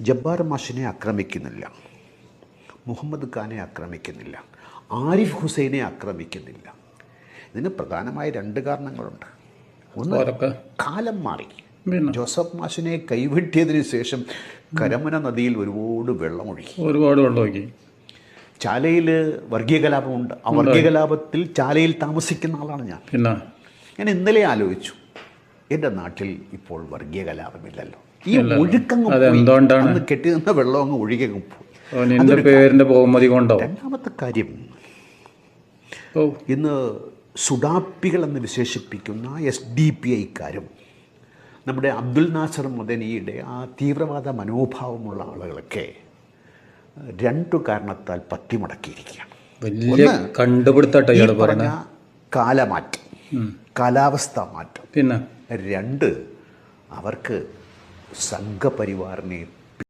ജബ്ബാർ മാഷിനെ ആക്രമിക്കുന്നില്ല, മുഹമ്മദ് ഖാനെ ആക്രമിക്കുന്നില്ല, ആരിഫ് ഹുസൈനെ ആക്രമിക്കുന്നില്ല. ഇതിന് പ്രധാനമായ രണ്ട് കാരണങ്ങളുണ്ട്. ഒന്ന്, കാലം മാറി. ജോസഫ് മാഷിനെ കൈവെട്ടിയതിന് ശേഷം കരമന നദിയിൽ ഒരുപാട് വെള്ളമൊഴുകി. ചാലയിൽ വർഗീയ കലാപമുണ്ട്. ആ വർഗീയ കലാപത്തിൽ ചാലയിൽ താമസിക്കുന്ന ആളാണ് ഞാൻ. ഞാൻ ഇന്നലെ ആലോചിച്ചു, എൻ്റെ നാട്ടിൽ ഇപ്പോൾ വർഗീയ കലാപമില്ലല്ലോ. ഈ ഒഴുക്കങ്ങ് അന്ന് കെട്ടി നിന്ന വെള്ളം അങ്ങ് ഒഴുകി പോയി. രണ്ടാമത്തെ കാര്യം, ഇന്ന് സുഡാപ്പികൾ എന്ന് വിശേഷിപ്പിക്കുന്ന SDPI-ക്കാരും നമ്മുടെ അബ്ദുൽ നാസർ മദനിയുടെ ആ തീവ്രവാദ മനോഭാവമുള്ള ആളുകളൊക്കെ രണ്ടു കാരണത്താൽ പത്തിമുടക്കിയിരിക്കുകയാണ്. പറഞ്ഞ കാലമാറ്റം, കാലാവസ്ഥ മാറ്റം. രണ്ട്, അവർക്ക് സംഘപരിവാറിനെ